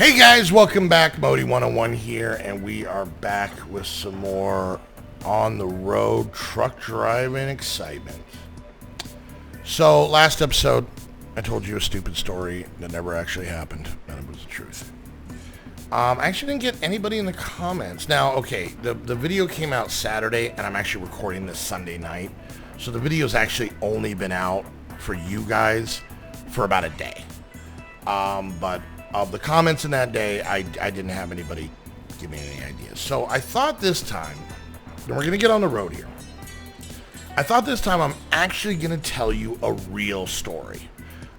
Hey guys, welcome back. Modi 101 here, and we are back with some more on the road truck driving excitement. So last episode, I told you a stupid story that never actually happened, and it was the truth. I actually didn't get anybody in the comments. Now, okay, the video came out Saturday, and I'm actually recording this Sunday night. So the video's actually only been out for you guys for about a day. But of the comments in that day, I didn't have anybody give me any ideas. So I thought this time, and we're going to get on the road here. I thought this time I'm actually going to tell you a real story.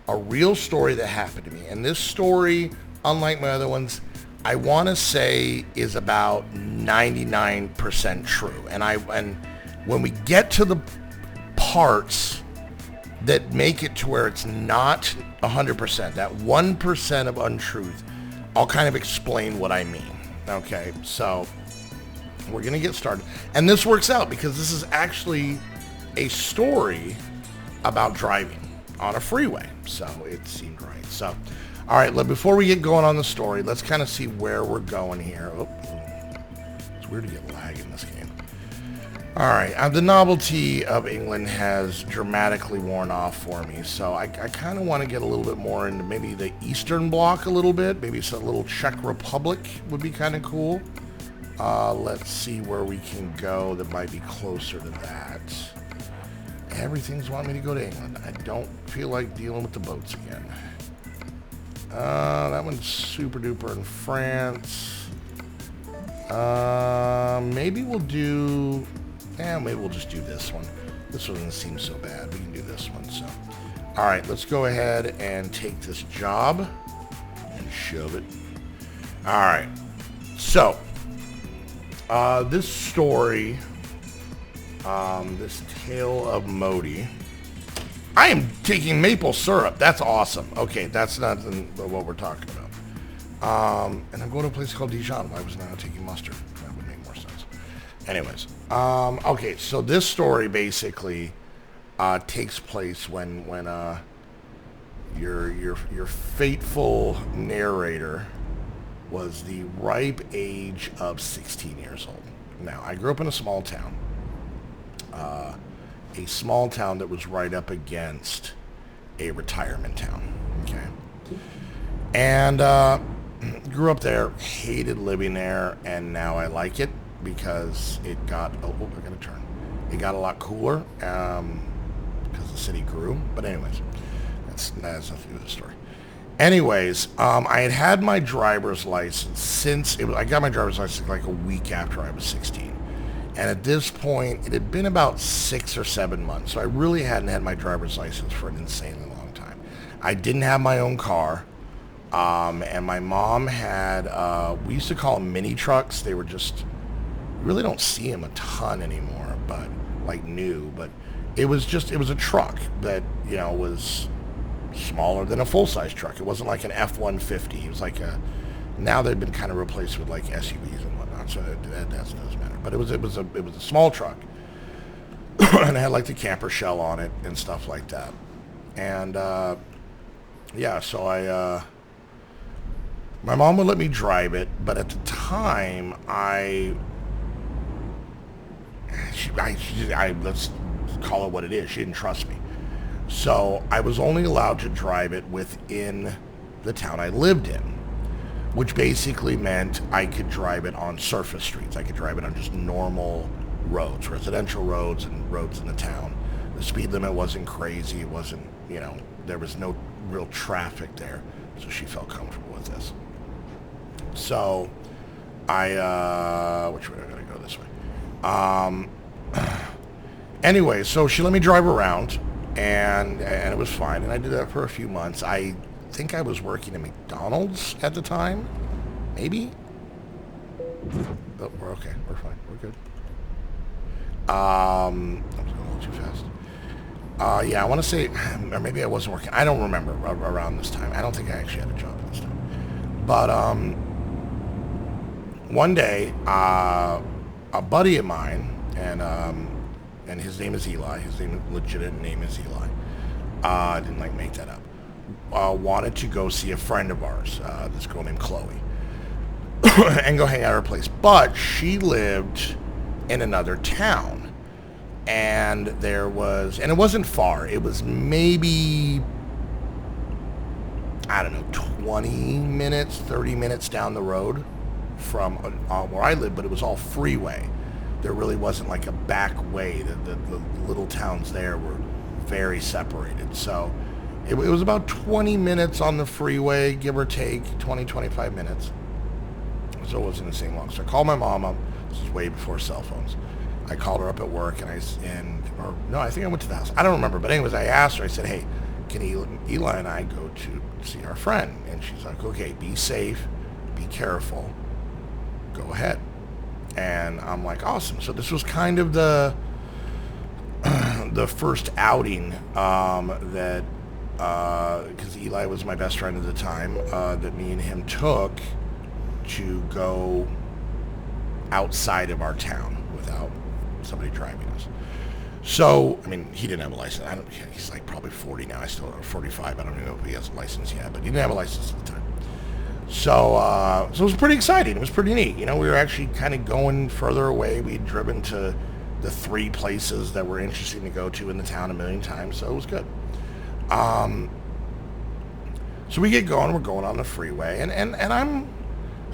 A real story that happened to me. And this story, unlike my other ones, I want to say is about 99% true. And when we get to the parts that make it to where it's not 100%, that 1% of untruth, I'll kind of explain what I mean. Okay, so we're going to get started. And this works out because this is actually a story about driving on a freeway. So it seemed right. So, all right, before we get going on the story, let's kind of see where we're going here. Oh, it's weird to get lag in this game. All right, the novelty of England has dramatically worn off for me, so I kind of want to get a little bit more into maybe the Eastern Bloc a little bit. Maybe it's a little Czech Republic would be kind of cool. Let's see where we can go that might be closer to that. Everything's wanting me to go to England. I don't feel like dealing with the boats again. That one's super duper in France. Maybe we'll do... maybe we'll just do this one. This one doesn't seem so bad. We can do this one. So, all right, let's go ahead and take this job and shove it. All right. So, this story, this tale of Modi. I am taking maple syrup. That's awesome. Okay, that's not what we're talking about. And I'm going to a place called Dijon. Why was I not taking mustard? That would make more sense. Anyways, okay, so this story basically takes place when your fateful narrator was the ripe age of 16 years old. Now, I grew up in a small town that was right up against a retirement town. Okay, and grew up there, hated living there, and now I like it. Because it got, I gotta turn. It got a lot cooler because the city grew. But anyways, that has nothing to do with the story. Anyways, I had my driver's license I got my driver's license like a week after I was 16. And at this point, it had been about 6 or 7 months. So I really hadn't had my driver's license for an insanely long time. I didn't have my own car. And my mom had, we used to call them mini trucks. They were just... really don't see them a ton anymore, but like new, but it was a truck that, you know, was smaller than a full-size truck. It wasn't like an F-150. It was like now they've been kind of replaced with like SUVs and whatnot, so that doesn't matter. But it was a small truck, and it had like the camper shell on it and stuff like that. And yeah, so my mom would let me drive it, but at the time let's call it what it is. She didn't trust me. So I was only allowed to drive it within the town I lived in, which basically meant I could drive it on surface streets. I could drive it on just normal roads, residential roads and roads in the town. The speed limit wasn't crazy. It wasn't, you know, there was no real traffic there. So she felt comfortable with this. So which way am I going to go this way? Anyway, so she let me drive around, and it was fine, and I did that for a few months. I think I was working at McDonald's at the time, maybe. Oh, we're okay. We're fine. We're good. I was going a little too fast. Yeah, I want to say, or maybe I wasn't working. I don't remember around this time. I don't think I actually had a job at this time. But one day, a buddy of mine, and his name is Eli. His legitimate name is Eli. I didn't make that up. wanted to go see a friend of ours, this girl named Chloe, and go hang out at her place. But she lived in another town, and it wasn't far. It was maybe, I don't know, 20 minutes, 30 minutes down the road from where I live, but it was all freeway. There really wasn't like a back way. The little towns there were very separated. So it was about 20 minutes on the freeway, give or take, 20, 25 minutes. So it wasn't the same long. So I called my mom up. This was way before cell phones. I called her up at work, I think I went to the house. I don't remember. But anyways, I asked her, I said, hey, can Eli and I go to see our friend? And she's like, okay, be safe, be careful, go ahead. And I'm like, awesome. So this was kind of the first outing that, because Eli was my best friend at the time, that me and him took to go outside of our town without somebody driving us. So, I mean, he didn't have a license. He's like probably 40 now. I still don't know, 45. I don't even know if he has a license yet, but he didn't have a license at the time. So it was pretty exciting. It was pretty neat. You know, we were actually kind of going further away. We'd driven to the 3 places that were interesting to go to in the town a million times, so it was good. So we get going. We're going on the freeway, and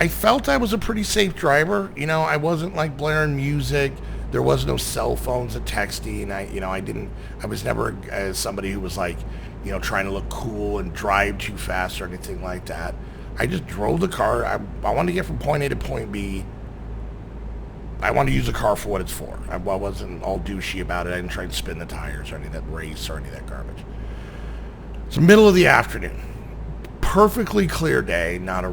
I felt I was a pretty safe driver. You know, I wasn't like blaring music. There was no cell phones and texting. I was never somebody who was like, you know, trying to look cool and drive too fast or anything like that. I just drove the car. I wanted to get from point A to point B. I wanted to use the car for what it's for. I wasn't all douchey about it. I didn't try and spin the tires or any of that race or any of that garbage. It's the middle of the afternoon. Perfectly clear day. Not a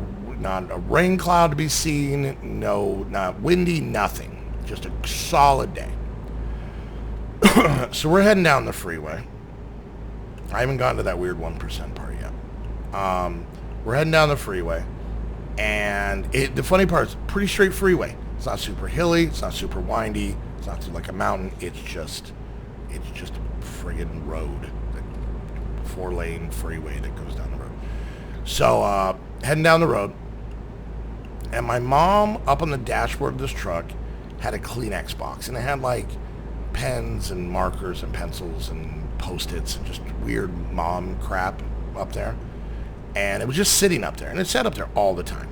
rain cloud to be seen. No, not windy, nothing. Just a solid day. So we're heading down the freeway. I haven't gotten to that weird 1% part yet. We're heading down the freeway, and the funny part is pretty straight freeway. It's not super hilly. It's not super windy. It's not through like a mountain. It's just a friggin' road, 4-lane freeway that goes down the road. So heading down the road, and my mom up on the dashboard of this truck had a Kleenex box, and it had like pens and markers and pencils and Post-its and just weird mom crap up there. And it was just sitting up there, and it sat up there all the time.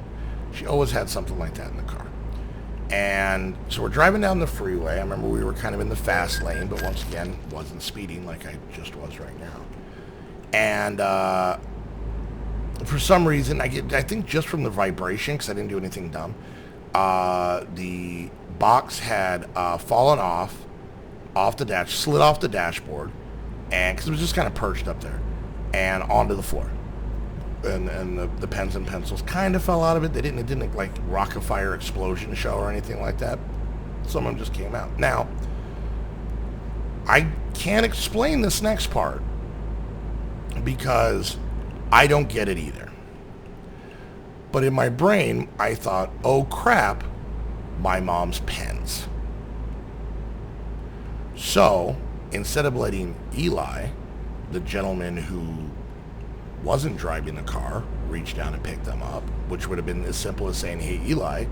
She always had something like that in the car. And so we're driving down the freeway. I remember we were kind of in the fast lane, but once again, wasn't speeding like I just was right now. And for some reason, I think just from the vibration, because I didn't do anything dumb, the box had fallen off the slid off the dashboard, and because it was just kind of perched up there, and onto the floor. And the pens and pencils kind of fell out of it. It didn't like rock a fire explosion show or anything like that. Some of them just came out. Now, I can't explain this next part because I don't get it either. But in my brain, I thought, oh crap, my mom's pens. So, instead of letting Eli, the gentleman who wasn't driving the car, reach down and pick them up, which would have been as simple as saying, hey, Eli,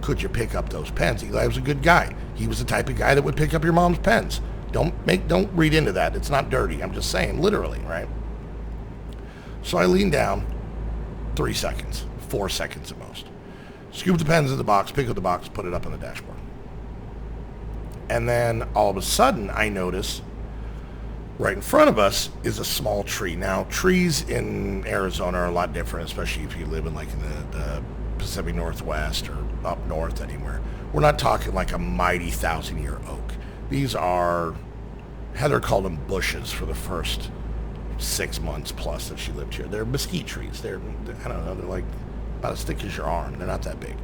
could you pick up those pens? Eli was a good guy. He was the type of guy that would pick up your mom's pens. Don't read into that. It's not dirty. I'm just saying, literally, right? So I leaned down, 3 seconds, 4 seconds at most. Scoop the pens in the box, pick up the box, put it up on the dashboard. And then all of a sudden, I notice right in front of us is a small tree. Now, trees in Arizona are a lot different, especially if you live in the Pacific Northwest or up north anywhere. We're not talking like a mighty 1,000-year oak. These are, Heather called them bushes for the first 6 months plus that she lived here. They're mesquite trees. They're like about as thick as your arm. They're not that big.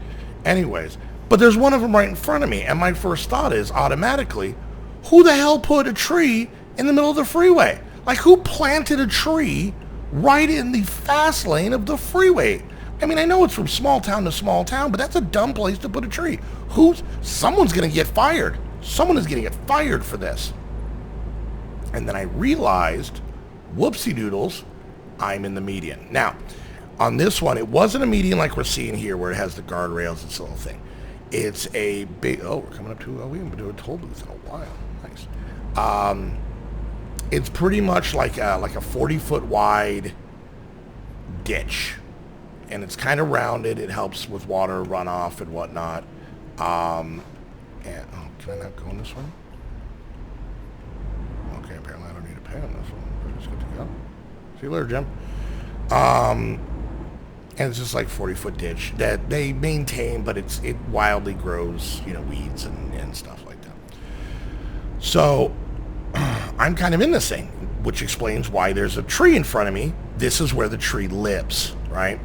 Anyways, but there's one of them right in front of me, and my first thought is automatically, who the hell put a tree in the middle of the freeway? Like, who planted a tree right in the fast lane of the freeway? I mean, I know it's from small town to small town, but that's a dumb place to put a tree. Someone's going to get fired. Someone is going to get fired for this. And then I realized, whoopsie doodles, I'm in the median. Now, on this one, it wasn't a median like we're seeing here where it has the guardrails, it's a little thing. It's a big, oh, we're coming up to, we haven't been doing a toll booth in a while. Nice. It's pretty much like a 40-foot wide ditch. And it's kind of rounded. It helps with water runoff and whatnot. And, oh, can I not go on this one? Okay, apparently I don't need to pay on this one. We're just good to go. See you later, Jim. And it's just like 40-foot ditch that they maintain, but it wildly grows, weeds and stuff like that. So I'm kind of in this thing, which explains why there's a tree in front of me. This is where the tree lives, right?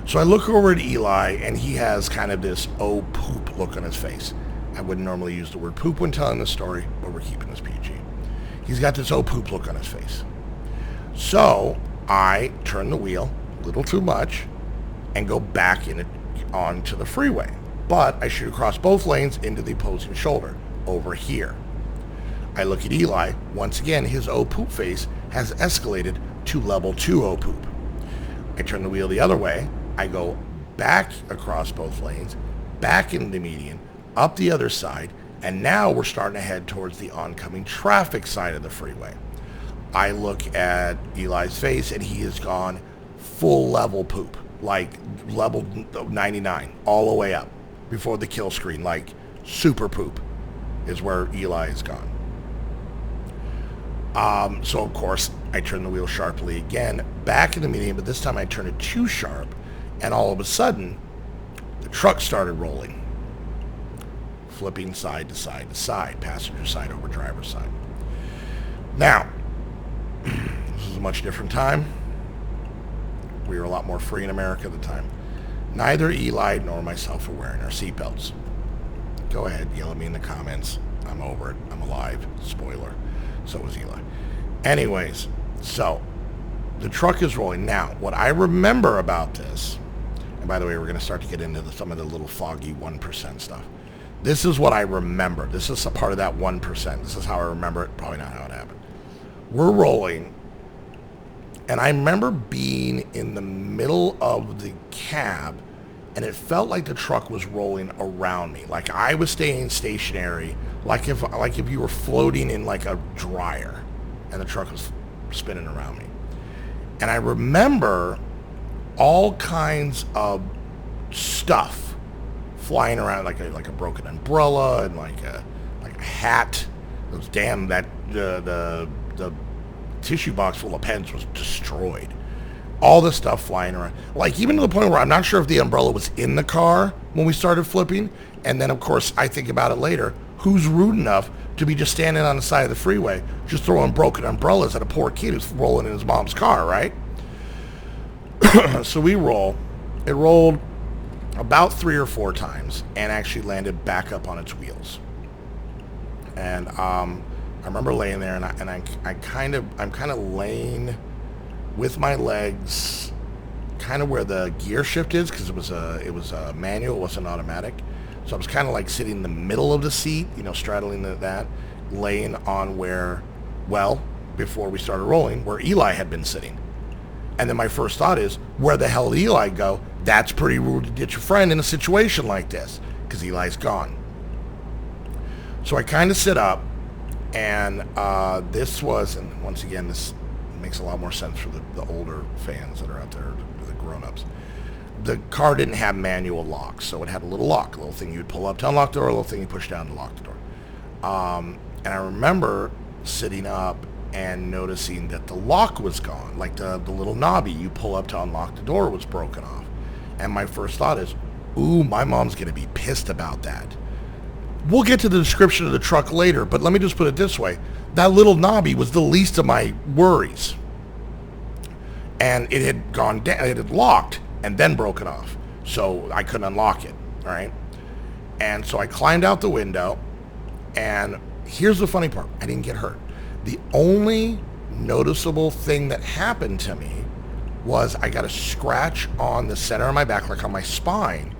So I look over at Eli, and he has kind of this oh poop look on his face. I wouldn't normally use the word poop when telling this story, but we're keeping this PG. He's got this oh poop look on his face. So I turn the wheel a little too much and go back onto the freeway. But I shoot across both lanes into the opposing shoulder over here. I look at Eli. Once again, his oh poop face has escalated to level 2 oh poop. I turn the wheel the other way. I go back across both lanes, back into the median, up the other side, and now we're starting to head towards the oncoming traffic side of the freeway. I look at Eli's face, and he has gone full level poop, like level 99, all the way up before the kill screen, like super poop is where Eli is gone. So of course I turn the wheel sharply again, back in the median, but this time I turn it too sharp, and all of a sudden the truck started rolling, flipping side to side to side, passenger side over driver's side. Now, this is a much different time. We were a lot more free in America at the time. Neither Eli nor myself were wearing our seatbelts. Go ahead, yell at me in the comments. I'm over it. I'm alive. Spoiler. So was Eli. Anyways, so the truck is rolling. Now, what I remember about this, and by the way, we're going to start to get into some of the little foggy 1% stuff. This is what I remember. This is a part of that 1%. This is how I remember it. Probably not how it happened. We're rolling. And I remember being in the middle of the cab, and it felt like the truck was rolling around me. Like I was staying stationary, like if you were floating in like a dryer, and the truck was spinning around me. And I remember all kinds of stuff flying around, like a broken umbrella and like a hat. Those damn the tissue box full of pens was destroyed. All the stuff flying around, like even to the point where I'm not sure if the umbrella was in the car when we started flipping. And then of course I think about it later, who's rude enough to be just standing on the side of the freeway just throwing broken umbrellas at a poor kid who's rolling in his mom's car, right? So we roll. It rolled about 3 or 4 times and actually landed back up on its wheels. And I remember laying there, and I'm kind of laying with my legs kind of where the gear shift is, because it was a manual, it wasn't automatic. So I was kind of like sitting in the middle of the seat, straddling that, laying on before we started rolling, where Eli had been sitting. And then my first thought is, where the hell did Eli go? That's pretty rude to ditch a friend in a situation like this, because Eli's gone. So I kind of sit up, and this was, and once again, this makes a lot more sense for the older fans that are out there, the grown-ups. The car didn't have manual locks, so it had a little lock, a little thing you'd pull up to unlock the door, a little thing you push down to lock the door. And I remember sitting up and noticing that the lock was gone, like the little knobby you pull up to unlock the door was broken off. And my first thought is, ooh, my mom's going to be pissed about that. We'll get to the description of the truck later, but let me just put it this way. That little knobby was the least of my worries. And it had gone down, it had locked and then broken off. So I couldn't unlock it, all right? And so I climbed out the window, and here's the funny part. I didn't get hurt. The only noticeable thing that happened to me was I got a scratch on the center of my back, like on my spine,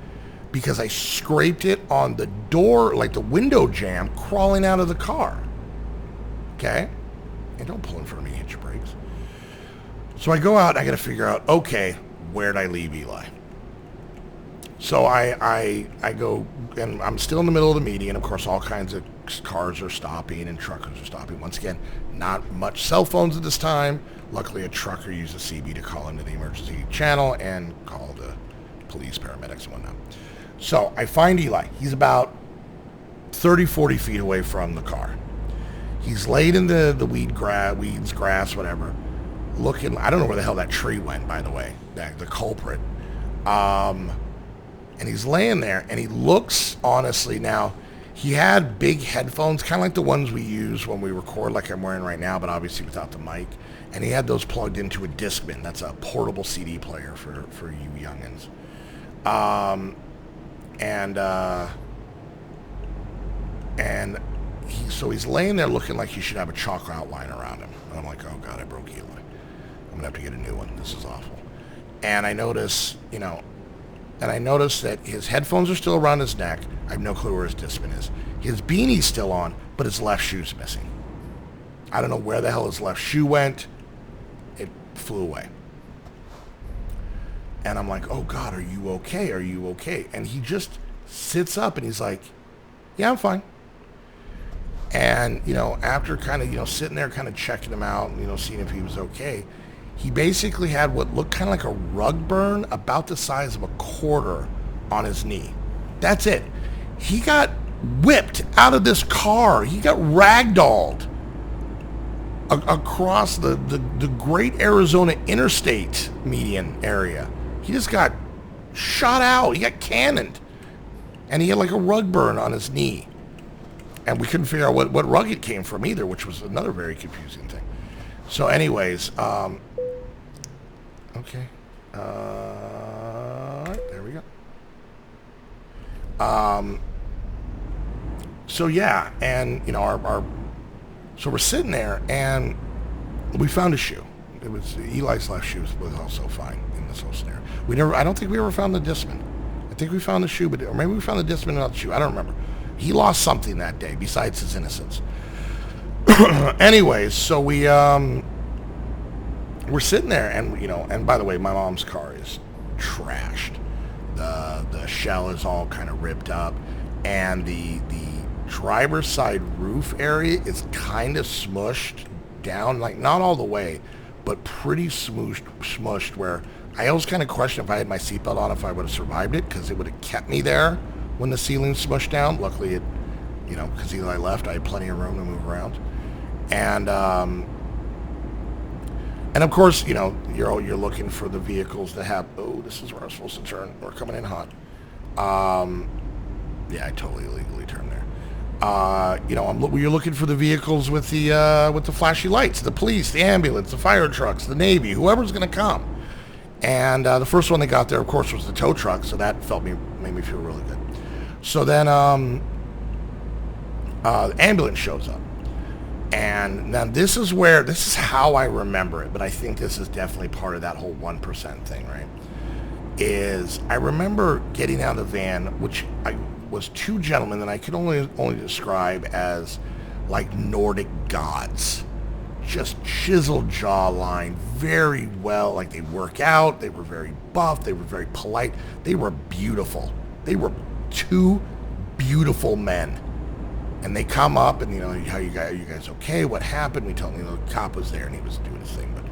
because I scraped it on the door, like the window jamb, crawling out of the car. Okay? And don't pull in front of me, hit your brakes. So I go out, I got to figure out, okay, where'd I leave Eli? So I go, and I'm still in the middle of the meeting, and of course all kinds of cars are stopping and truckers are stopping. Once again, not much cell phones at this time. Luckily, a trucker used a CB to call into the emergency channel and call the police, paramedics, and whatnot. So I find Eli. He's about 30, 40 feet away from the car. He's laid in the weeds, grass, whatever, looking. I don't know where the hell that tree went, by the way, the culprit. And he's laying there, and he looks, honestly, now, he had big headphones, kind of like the ones we use when we record, like I'm wearing right now, but obviously without the mic. And he had those plugged into a Discman. That's a portable CD player for you youngins. So he's laying there looking like he should have a chalk outline around him. And I'm like, oh God, I broke Eli. I'm gonna have to get a new one. This is awful. And I notice, that his headphones are still around his neck. I have no clue where his Discman is. His beanie's still on, but his left shoe's missing. I don't know where the hell his left shoe went. It flew away. And I'm like, oh God, are you okay? Are you okay? And he just sits up and he's like, yeah, I'm fine. And, after kind of, sitting there kind of checking him out, seeing if he was okay, he basically had what looked kind of like a rug burn about the size of a quarter on his knee. That's it. He got whipped out of this car. He got ragdolled across the Great Arizona Interstate median area. He just got shot out. He got cannoned. And he had like a rug burn on his knee. And we couldn't figure out what rug it came from either, which was another very confusing thing. So anyways, okay. There we go. So yeah, and so we're sitting there, and we found a shoe. It was Eli's left shoe was also fine in this whole scenario. I don't think we ever found the Discman. I think we found the shoe, or maybe we found the Discman and not the shoe. I don't remember. He lost something that day besides his innocence. Anyways, so we're sitting there, and and by the way, my mom's car is trashed. The shell is all kind of ripped up, and the driver's side roof area is kind of smushed down, like not all the way, but pretty smushed where I always kind of question if I had my seatbelt on if I would have survived it, because it would have kept me there when the ceiling smushed down. Luckily, it, because Eli left, I had plenty of room to move around. And of course, you're looking for the vehicles that have, oh, this is where I'm supposed to turn. We're coming in hot. Yeah, I totally illegally turned there. You're looking for the vehicles with the flashy lights, the police, the ambulance, the fire trucks, the Navy, whoever's going to come. And the first one that got there, of course, was the tow truck, so that made me feel really good. So then the ambulance shows up. And now this is how I remember it, but I think this is definitely part of that whole 1% thing, right? Is I remember getting out of the van, which was two gentlemen that I could only describe as like Nordic gods. Just chiseled jawline, very well, like they work out, they were very buff, they were very polite, they were beautiful. They were two beautiful men. And they come up and, how are you guys okay? What happened? We tell them, the cop was there and he was doing his thing, but,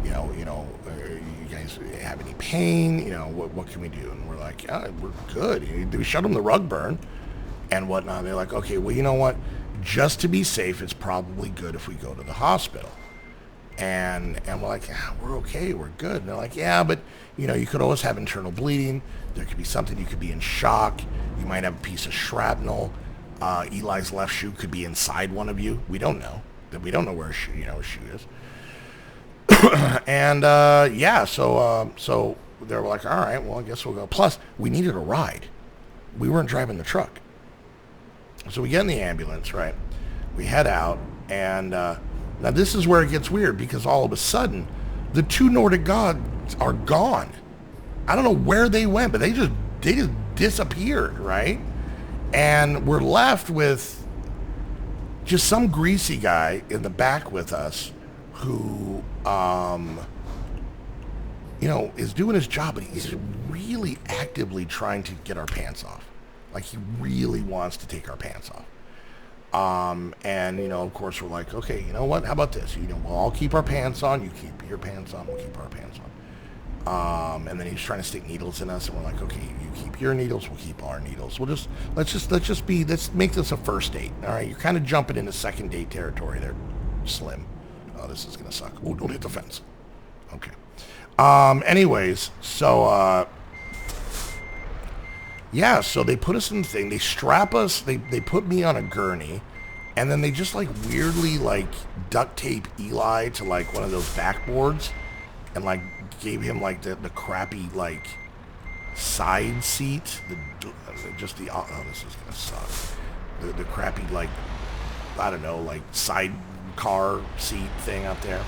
you guys have any pain? What can we do? And we're like, yeah, we're good. We showed them the rug burn and whatnot. They're like, okay, well, you know what? Just to be safe, it's probably good if we go to the hospital. And we're like, yeah, we're okay, we're good. And they're like, yeah, but, you could always have internal bleeding. There could be something, you could be in shock. You might have a piece of shrapnel. Eli's left shoe could be inside one of you. We don't know. We don't know where his shoe is. And, so they were like, all right, well, I guess we'll go. Plus, we needed a ride. We weren't driving the truck. So we get in the ambulance, right? We head out, and now this is where it gets weird, because all of a sudden, the two Nordic gods are gone. I don't know where they went, but they just disappeared, right? And we're left with just some greasy guy in the back with us who is doing his job, but he's really actively trying to get our pants off. Like, he really wants to take our pants off. And, of course, we're like, okay, you know what? How about this? We'll all keep our pants on. You keep your pants on. We'll keep our pants on. And then he's trying to stick needles in us, and we're like, okay, you keep your needles. We'll keep our needles. Let's make this a first date. All right, you're kind of jumping into second date territory there, Slim. Oh, this is gonna suck. Oh, don't hit the fence. Okay. Anyways, so yeah, so they put us in the thing. They strap us. They put me on a gurney, and then they just like weirdly like duct tape Eli to like one of those backboards, and like gave him like the crappy like side seat. This is gonna suck. The crappy like, I don't know, like side car seat thing up there.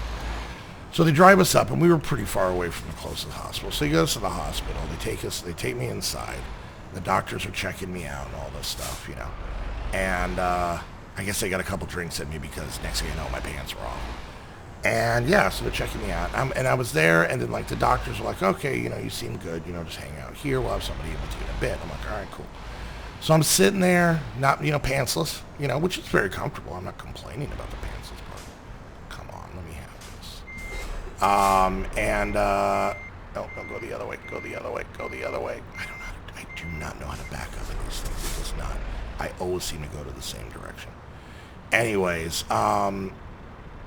So they drive us up, and we were pretty far away from the closest hospital. So he goes to the hospital. They take me inside. The doctors are checking me out and all this stuff, And I guess they got a couple drinks at me because next thing you know, my pants were off. And yeah, so they're checking me out. And I was there, and then like the doctors were like, okay, you seem good, just hang out here. We'll have somebody with you in a bit. I'm like, all right, cool. So I'm sitting there, not, pantsless, which is very comfortable. I'm not complaining about the pantsless part. Come on, let me have this. No, go the other way, go the other way, go the other way. I do not know how to back up in these things. It does not. I always seem to go to the same direction. Anyways,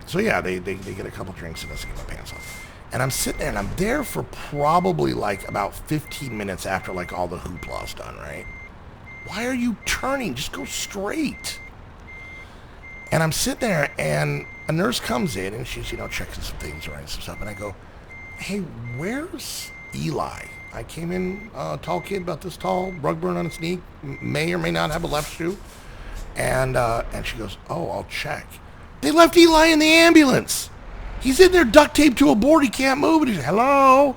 so yeah, they get a couple drinks and I get my pants off. And I'm sitting there, and I'm there for probably like about 15 minutes after like all the hoopla's done, right? Why are you turning? Just go straight. And I'm sitting there, and a nurse comes in, and she's, checking some things around and some stuff. And I go, hey, where's Eli? I came in, tall kid, about this tall, rug burn on his knee, may or may not have a left shoe. And she goes, oh, I'll check. They left Eli in the ambulance. He's in there duct taped to a board. He can't move. And he's, hello?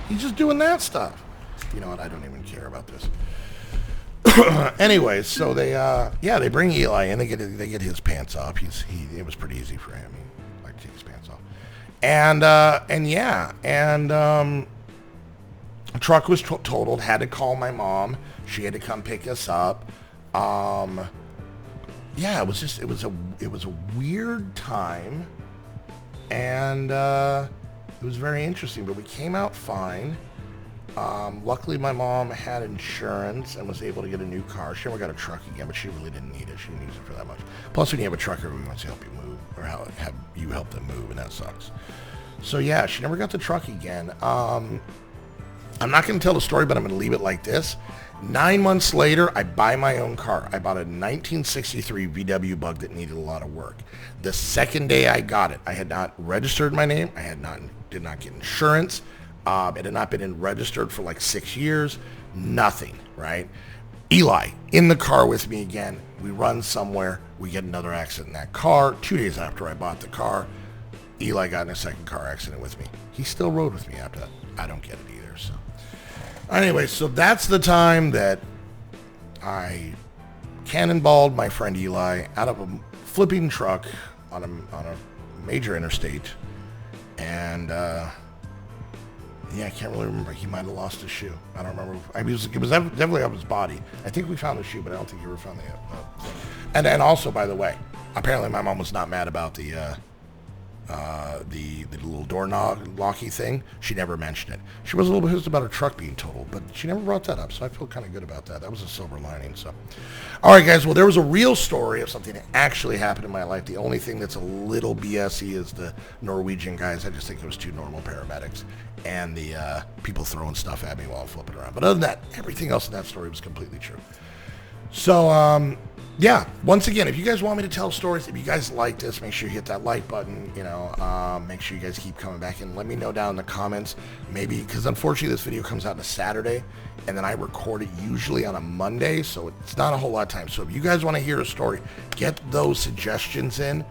He's just doing that stuff. You know what? I don't even care about this. Anyways, so they bring Eli in. They get his pants off. It was pretty easy for him. He liked to take his pants off. The truck was totaled. Had to call my mom. She had to come pick us up. It was a weird time, and it was very interesting. But we came out fine. Luckily, my mom had insurance and was able to get a new car. She never got a truck again, but she really didn't need it. She didn't use it for that much. Plus, when you have a truck, everyone wants to help you move, or have you help them move, and that sucks. So yeah, she never got the truck again. I'm not going to tell the story, but I'm going to leave it like this. 9 months later, I buy my own car. I bought a 1963 VW Bug that needed a lot of work. The second day I got it, I had not registered my name. Did not get insurance. It had not been registered for like 6 years. Nothing, right? Eli in the car with me again. We run somewhere. We get another accident in that car. 2 days after I bought the car, Eli got in a second car accident with me. He still rode with me after that. I don't get it either. So anyway, so that's the time that I cannonballed my friend Eli out of a flipping truck on a major interstate. And I can't really remember. He might have lost his shoe. I don't remember. It was definitely up his body. I think we found the shoe, but I don't think he ever found the. And also, by the way, apparently my mom was not mad about the little door locky thing. She never mentioned it. She was a little pissed about her truck being totaled, but she never brought that up, so I feel kind of good about that. That was a silver lining. So, all right, guys. Well, there was a real story of something that actually happened in my life. The only thing that's a little BS-y is the Norwegian guys. I just think it was two normal paramedics and the people throwing stuff at me while I'm flipping around. But other than that, everything else in that story was completely true. So, yeah, once again, if you guys want me to tell stories, if you guys like this, make sure you hit that like button, make sure you guys keep coming back and let me know down in the comments, maybe, because unfortunately this video comes out on a Saturday, and then I record it usually on a Monday, so it's not a whole lot of time. So if you guys want to hear a story, get those suggestions in,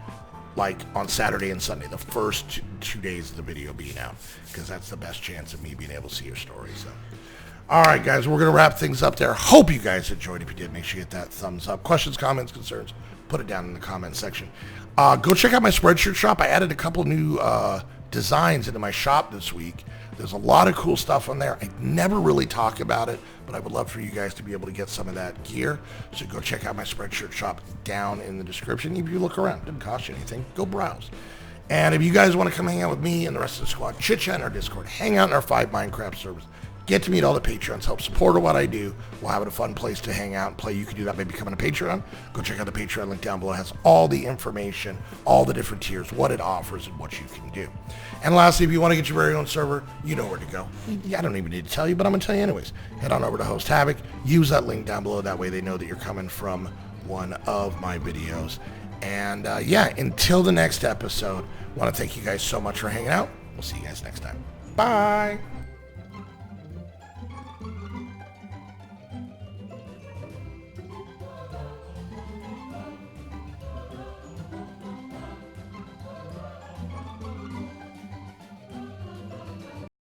like on Saturday and Sunday, the first 2 days of the video being out, because that's the best chance of me being able to see your story, so. All right, guys, we're going to wrap things up there. Hope you guys enjoyed. If you did, make sure you hit that thumbs up. Questions, comments, concerns, put it down in the comment section. Go check out my Spreadshirt shop. I added a couple new designs into my shop this week. There's a lot of cool stuff on there. I never really talk about it, but I would love for you guys to be able to get some of that gear. So go check out my Spreadshirt shop down in the description. If you look around, it doesn't cost you anything. Go browse. And if you guys want to come hang out with me and the rest of the squad, chit-chat in our Discord, hang out in our 5 Minecraft servers, get to meet all the Patreons, help support what I do while having a fun place to hang out and play. You can do that by becoming a Patreon. Go check out the Patreon link down below. It has all the information, all the different tiers, what it offers, and what you can do. And lastly, if you want to get your very own server, you know where to go. I don't even need to tell you, but I'm going to tell you anyways. Head on over to Host Havoc. Use that link down below. That way they know that you're coming from one of my videos. And yeah, until the next episode, I want to thank you guys so much for hanging out. We'll see you guys next time. Bye.